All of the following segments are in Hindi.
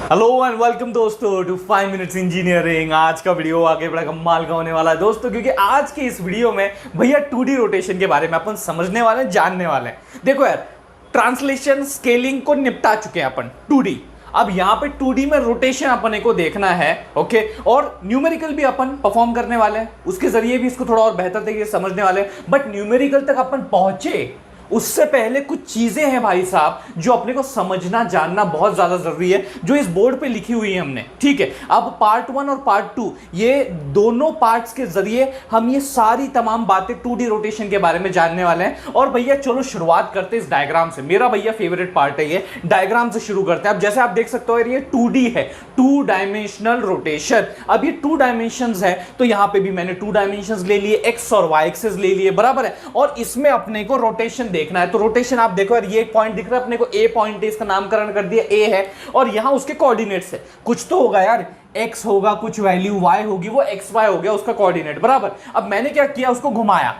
हेलो एंड वेलकम दोस्तों टू 5 मिनट्स इंजीनियरिंग। आज का वीडियो आगे बड़ा कमाल का होने वाला है दोस्तों, क्योंकि आज के इस वीडियो में भैया 2D रोटेशन के बारे में अपन समझने वाले हैं, जानने वाले हैं। देखो यार, ट्रांसलेशन स्केलिंग को निपटा चुके हैं अपन 2D। अब यहाँ पे 2D में रोटेशन अपने को देखना है, ओके, और न्यूमेरिकल भी अपन परफॉर्म करने वाले हैं, उसके जरिए भी इसको थोड़ा और बेहतर तरीके से समझने वाले हैं। बट न्यूमेरिकल तक अपन पहुंचे उससे पहले कुछ चीजें हैं भाई साहब जो अपने को समझना जानना बहुत ज्यादा जरूरी है, जो इस बोर्ड पे लिखी हुई है हमने। ठीक है, अब पार्ट 1 और पार्ट 2 ये दोनों पार्ट्स के जरिए हम ये सारी तमाम बातें 2D रोटेशन के बारे में जानने वाले हैं। और भैया चलो शुरुआत करते हैं इस डायग्राम से। मेरा भैया फेवरेट पार्ट है ये, डायग्राम से शुरू करते हैं। अब जैसे आप देख सकते हो ये 2D है, 2 डायमेंशनल रोटेशन। अब ये 2 डायमेंशंस है तो यहां पे भी मैंने 2 डायमेंशंस ले लिए, एक्स और वाई एक्सिस ले लिए, बराबर है। और इसमें अपने को रोटेशन देखना है, तो रोटेशन आप देखो यार, ये पॉइंट दिख रहा है अपने को, ए पॉइंट है, इसका नामकरण कर दिया ए है, और यहां उसके कोऑर्डिनेट्स है। कुछ तो होगा यार, एक्स होगा, कुछ वैल्यू वाई होगी, वो एक्स वाई हो गया उसका कोऑर्डिनेट, बराबर। अब मैंने क्या किया, उसको घुमाया।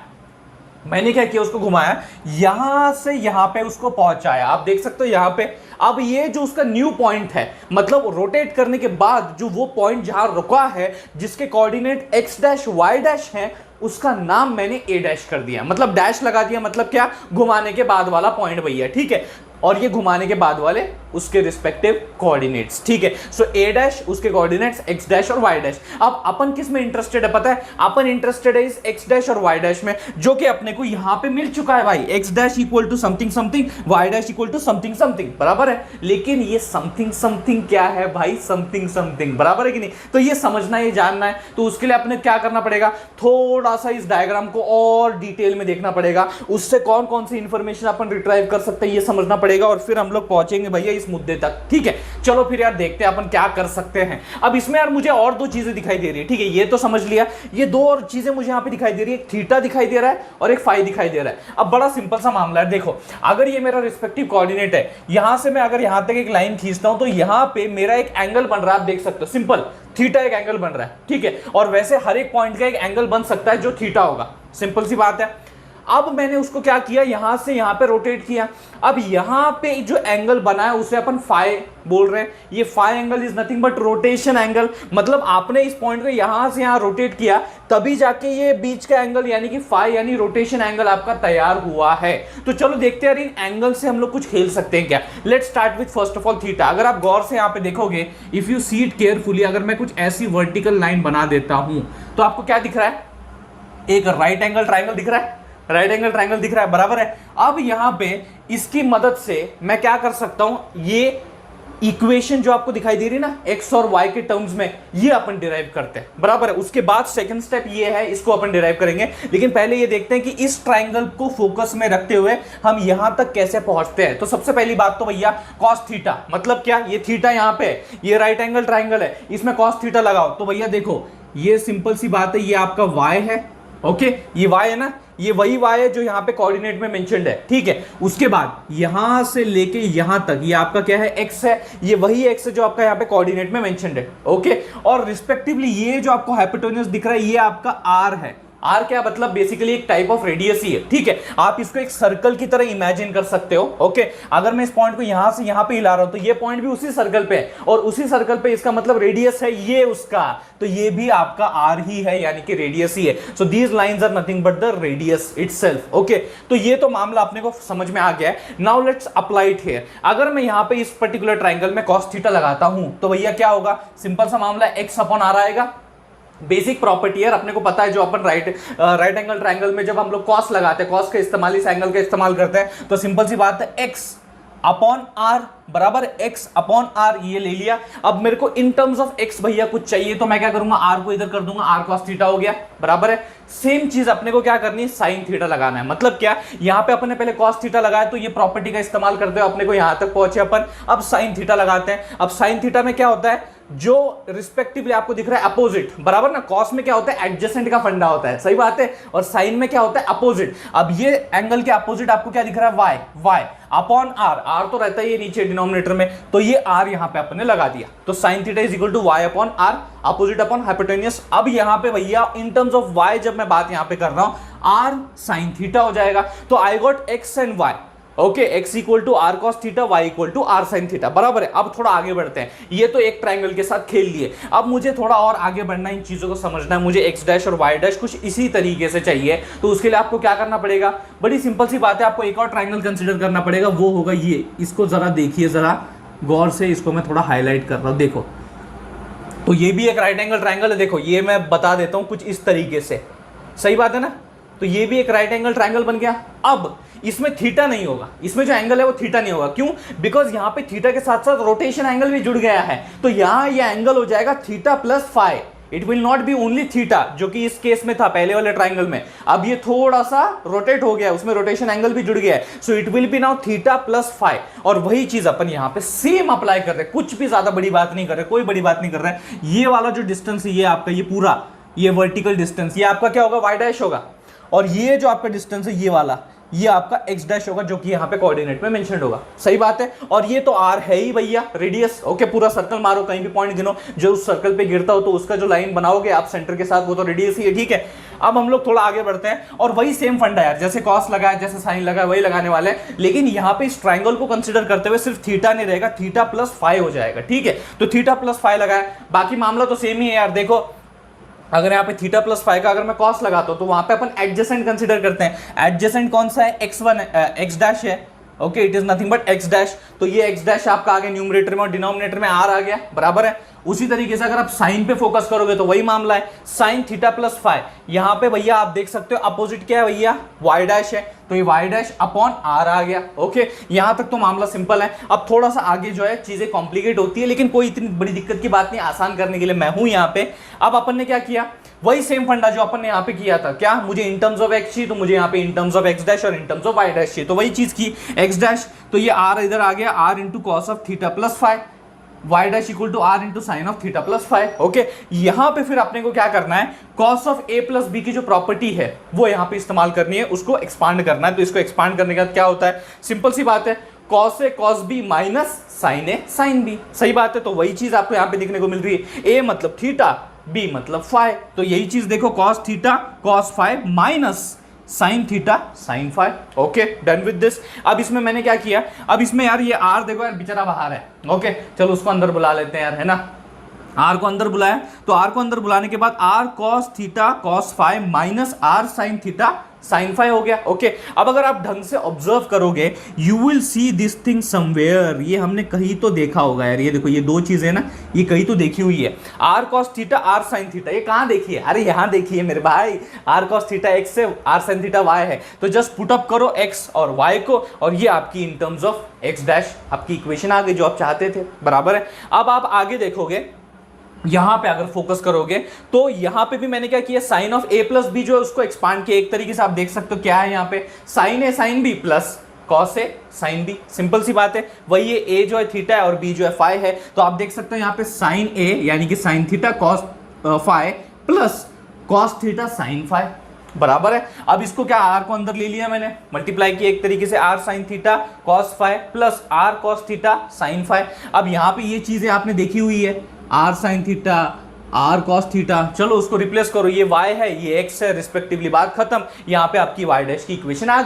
यहां से यहां पे उसको पहुंचाया। आप देख सकते हो यहां पे। अब ये जो उसका न्यू पॉइंट है, मतलब रोटेट करने के बाद जो वो पॉइंट जहां रुका है, जिसके coordinate x dash y dash है, उसका नाम मैंने ए डैश कर दिया, मतलब डैश लगा दिया। मतलब क्या, घुमाने के बाद वाला पॉइंट भैया, ठीक है। और ये घुमाने के बाद वाले उसके रिस्पेक्टिव कोऑर्डिनेट्स, ठीक है। सो ए डैश उसके कोऑर्डिनेट्स एक्स डैश और वाई डैश। अब अपन किस में इंटरेस्टेड है पता है? अपन इंटरेस्टेड है इस एक्स डैश और वाई डैश में, जो कि अपने को यहां पे मिल चुका है भाई। X dash equal to something something, y dash equal to something something, बराबर है। लेकिन ये समथिंग समथिंग क्या है भाई? समथिंग समथिंग, बराबर है कि नहीं? तो ये समझना, ये जानना है, तो उसके लिए अपने क्या करना पड़ेगा, थोड़ा सा इस डायग्राम को और डिटेल में देखना पड़ेगा। उससे कौन कौन सी इंफॉर्मेशन अपन रिट्राइव कर सकते हैं ये समझना पड़ेगा, और फिर हम लोग पहुंचेंगे भैया इस मुद्दे तक, ठीक है। चलो फिर यार देखते हैं अपन क्या कर सकते हैं। अब इसमें यार मुझे और दो चीजें दिखाई दे रही है, ठीक है, ये तो समझ लिया। ये दो और चीजें मुझे यहां पे दिखाई दे रही है, एक थीटा दिखाई दे रहा है और एक फाई दिखाई दे रहा है। अब बड़ा सिंपल सा मामला है, देखो, अगर ये मेरा रिस्पेक्टिव कोऑर्डिनेट है, यहां से मैं अगर यहां तक एक लाइन खींचता हूं तो यहां पे मेरा एक एंगल बन रहा है, आप देख सकते हो, सिंपल थीटा एक एंगल बन रहा है, ठीक है। और वैसे हर एक पॉइंट का एक एंगल बन सकता है जो थीटा होगा, सिंपल सी बात है। अब मैंने उसको क्या किया, यहां से यहां पे रोटेट किया। अब यहां पे जो एंगल बना है उसे अपन फाई बोल रहे हैं। ये phi angle is nothing but rotation angle, मतलब आपने इस पॉइंट को यहां से यहां रोटेट किया तभी जाके ये बीच का एंगल यानी कि फाई यानी रोटेशन एंगल आपका तैयार हुआ है। तो चलो देखते हैं इन एंगल से हम लोग कुछ खेल सकते हैं क्या। Let's start with first of all theta. अगर आप गौर से यहां पे देखोगे, if you see it carefully, अगर मैं कुछ ऐसी वर्टिकल लाइन बना देता हूं तो आपको क्या दिख रहा है? एक राइट एंगल ट्राइंगल दिख रहा है, राइट एंगल ट्राइंगल दिख रहा है, बराबर है। अब यहां पे इसकी मदद से मैं क्या कर सकता हूं, ये इक्वेशन जो आपको दिखाई दे रही है ना एक्स और वाई के टर्म्स में, ये अपन डिराइव करते हैं, बराबर है। उसके बाद सेकंड स्टेप ये है, इसको अपन डिराइव करेंगे। लेकिन पहले ये देखते हैं कि इस ट्राइंगल को फोकस में रखते हुए हम यहां तक कैसे पहुंचते हैं। तो सबसे पहली बात तो भैया कॉस थीटा, मतलब क्या, ये थीटा यहां पे, ये राइट एंगल ट्राइंगल है, इसमें कॉस थीटा लगाओ। तो भैया देखो, ये सिंपल सी बात है, ये आपका वाई है, ओके, ये वाई है ना, ये वही वाई है जो यहां पे कोऑर्डिनेट में मेंशन्ड है, ठीक है। उसके बाद यहां से लेके यहां तक ये आपका क्या है, एक्स है, ये वही एक्स है जो आपका यहां पे कोऑर्डिनेट में मेंशन्ड है, ओके। और रिस्पेक्टिवली ये जो आपको हाइपोटेन्यूज दिख रहा है, ये आपका आर है। आर क्या मतलब, बेसिकली एक टाइप ऑफ रेडियस ही है, ठीक है। आप इसको एक सर्कल की तरह इमेजिन कर सकते हो, ओके। अगर मैं इस पॉइंट को यहां से यहां पे हिला रहा हूं तो ये पॉइंट भी उसी सर्कल पे है, और उसी सर्कल पे इसका मतलब रेडियस है ये उसका, तो ये भी आपका आर ही है, यानी कि रेडियस ही है। So these lines are nothing but the radius itself, okay. तो ये तो मामला अपने को समझ में आ गया है। Now let's apply it here. अगर मैं यहां पे इस पर्टिकुलर ट्राइंगल में cos थीटा लगाता हूं तो भैया क्या होगा, सिंपल सा मामला, एक्स अपॉन आर आएगा। बेसिक प्रॉपर्टी है, अपने को पता है, जो अपन राइट एंगल ट्राइंगल में जब हम लोग कॉस लगाते हैं, कॉस का इस्तेमाल, इस एंगल का इस्तेमाल करते हैं, तो सिंपल सी बात है, एक्स अपॉन आर बराबर एक्स अपॉन आर, ये ले लिया। अब मेरे को इन टर्म्स ऑफ एक्स भैया कुछ चाहिए, तो मैं क्या करूंगा, आर को इधर कर दूंगा, आर कॉस थीटा हो गया, बराबर है। सेम चीज अपने को क्या करनी है, साइन थीटा लगाना है। मतलब क्या, यहां पे अपन ने पहले कॉस थीटा लगाया, तो ये प्रॉपर्टी का इस्तेमाल करते हुए अपने को यहां तक पहुंचे अपन। अब साइन थीटा लगाते हैं। अब साइन थीटा में क्या होता है, जो रिस्पेक्टिवली आपको दिख रहा है अपोजिट, बराबर ना। कॉस में क्या होता है, एडजेसेंट का फंडा होता है, सही बात है। और साइन में क्या होता है, अपोजिट। अब ये एंगल के अपोजिट आपको क्या दिख रहा है, y, y upon r, r तो रहता है ये नीचे डिनोमिनेटर में, तो ये आर यहां पे अपन ने लगा दिया। तो sine theta is equal to y upon r, opposite upon hypotenuse. अब यहां पे भैया इन टर्म्स ऑफ वाई जब मैं बात यहां पे कर रहा हूं, आर साइन थीटा हो जाएगा। तो I got x and y, okay, x equal to r cos theta, y equal to r sine theta, बराबर है। अब थोड़ा आगे बढ़ते हैं, ये तो एक ट्रायंगल के साथ खेल लिए, अब मुझे थोड़ा और आगे बढ़ना है, इन चीजों को समझना है, मुझे x डैश और y डैश कुछ इसी तरीके से चाहिए। तो उसके लिए आपको क्या करना पड़ेगा, बड़ी सिंपल सी बात है, आपको एक और ट्रायंगल कंसिडर करना पड़ेगा, वो होगा ये। इसको जरा देखिए, जरा गौर से, इसको मैं थोड़ा हाईलाइट कर रहा हूं, देखो। तो ये भी एक राइट एंगल ट्रायंगल है, देखो ये मैं बता देता हूं कुछ इस तरीके से, सही बात है ना। तो ये भी एक राइट एंगल ट्रायंगल बन गया। अब इसमें थीटा नहीं होगा, इसमें जो एंगल है वो थीटा नहीं होगा, क्यों? बिकॉज यहां पे थीटा के साथ साथ रोटेशन एंगल भी जुड़ गया है, तो यहां ये एंगल हो जाएगा theta plus phi. It will not be only theta, जो कि इस केस में था पहले वाले ट्रायंगल में। अब ये थोड़ा सा रोटेट हो गया, उसमें रोटेशन एंगल भी जुड़ गया है, so it will be now theta plus phi. और वही चीज अपन यहां पे सेम अप्लाई कर रहे हैं, कुछ भी ज्यादा बड़ी बात नहीं कर रहे, कोई बड़ी बात नहीं कर रहे हैं। ये वाला जो डिस्टेंस है ये आपका, ये पूरा ये वर्टिकल डिस्टेंस, ये आपका क्या होगा, वाई डैश होगा। और ये जो आपका डिस्टेंस है ये वाला, ये आपका x डैश होगा, जो कि यहाँ पे कोऑर्डिनेट में मेंशन होगा, सही बात है। और ये तो r है ही भैया, रेडियस। ओके, पूरा सर्कल मारो, कहीं भी पॉइंट गिनो, जो उस सर्कल पे गिरता हो तो उसका जो लाइन बनाओगे आप सेंटर के साथ, वो तो रेडियस ही है, ठीक है। अब हम लोग थोड़ा आगे बढ़ते हैं, और वही सेम फंडा यार, जैसे कॉस लगाया, जैसे साइन लगाया, वही लगाने वाले हैं। लेकिन यहाँ पे इस ट्राइंगल को कंसिडर करते हुए सिर्फ थीटा नहीं रहेगा, थीटा प्लस फाई हो जाएगा, ठीक है। तो थीटा प्लस फाई लगाया, बाकी मामला तो सेम ही है यार। देखो, अगर यहाँ पे थीटा प्लस फाई का अगर मैं कॉस लगाता हूँ तो वहां पे अपन एडजेसेंट कंसीडर करते हैं। एडजेसेंट कौन सा है, x1 x डैश है, okay, it is nothing but x dash. तो ये x डैश आपका आ गया न्यूमरेटर में, और डिनोमिनेटर में r आ गया, बराबर है। उसी तरीके से अगर आप साइन पे फोकस करोगे तो वही मामला है, साइन थीटा प्लस फाई। यहाँ पे भैया आप देख सकते हो अपोजिट क्या है भैया, y डैश है, तो ये y डैश अपॉन r आ गया। ओके, यहां तक तो मामला सिंपल है। अब थोड़ा सा आगे जो है चीजें कॉम्प्लिकेट होती है, लेकिन कोई इतनी बड़ी दिक्कत की बात नहीं, आसान करने के लिए मैं हूं यहाँ पे। अब अपन ने क्या किया, वही सेम फंडा जो अपन ने यहाँ पे किया था, क्या मुझे इन टर्म्स ऑफ x चाहिए, तो मुझे यहाँ पे in terms of x dash और in terms of y dash चाहिए, तो वही चीज की x डैश, तो ये r इधर आ गया, r into cos of theta plus phi, y dash equal to r into sine of theta plus phi. Okay, यहां पे फिर अपने को क्या करना है, cos of a plus b की जो प्रॉपर्टी है वो यहां पे इस्तेमाल करनी है, उसको एक्सपांड करना है। तो इसको एक्सपांड करने के बाद क्या होता है, सिंपल सी बात है, cos A cos B minus sign A sine B, सही बात है। तो वही चीज आपको यहाँ पे देखने को मिल रही है, a मतलब थीटा, b मतलब फाई, तो यही चीज देखो, cos theta cos phi minus sine theta sine phi. Okay, done with this. अब इसमें मैंने क्या किया, अब इसमें यार ये आर देखो यार बेचारा बाहर है, ओके, चलो उसको अंदर बुला लेते हैं यार, है ना। आर को अंदर बुलाया, तो आर को अंदर बुलाने के बाद r cos theta cos phi minus r sine theta sine phi हो गया। ओके, अब अगर आप ढंग से ऑब्जर्व करोगे, you will see this thing somewhere, ये हमने कहीं तो देखा होगा यार, ये देखो ये दो चीजें ना, ये कहीं तो देखी हुई है, r cos theta r sine theta, ये कहाँ देखी है, अरे यहाँ देखी है मेरे भाई, आर कॉस थीटा एक्स से आर साइन थीटा वाई है, तो जस्ट पुट अप करो एक्स और वाई को, और ये आपकी इन टर्म्स ऑफ एक्स डैश आपकी इक्वेशन आ गई जो आप चाहते थे, बराबर है। अब आप आगे देखोगे, यहां पे अगर फोकस करोगे तो यहां पे भी मैंने क्या किया, sine of a plus b जो है उसको एक्सपांड किया, एक तरीके से आप देख सकते हो क्या है यहाँ पे, sign A sine B plus cos A sine B, simple सी बात है। वही ये ए जो है थीटा है और बी जो है फाई है, तो आप देख सकते हो यहाँ पे साइन ए यानी कि sine theta cos phi plus cos theta sine phi, बराबर है। अब इसको क्या, आर को अंदर ले लिया मैंने, मल्टीप्लाई किया एक तरीके से, r sine theta cos phi plus r cos theta sine phi. अब यहाँ पे ये चीजें आपने देखी हुई है, r sine theta r cos theta, चलो उसको रिप्लेस करो, ये y है ये x है रिस्पेक्टिवली, बात खत्म। यहाँ पे आपकी y डैश की इक्वेशन आ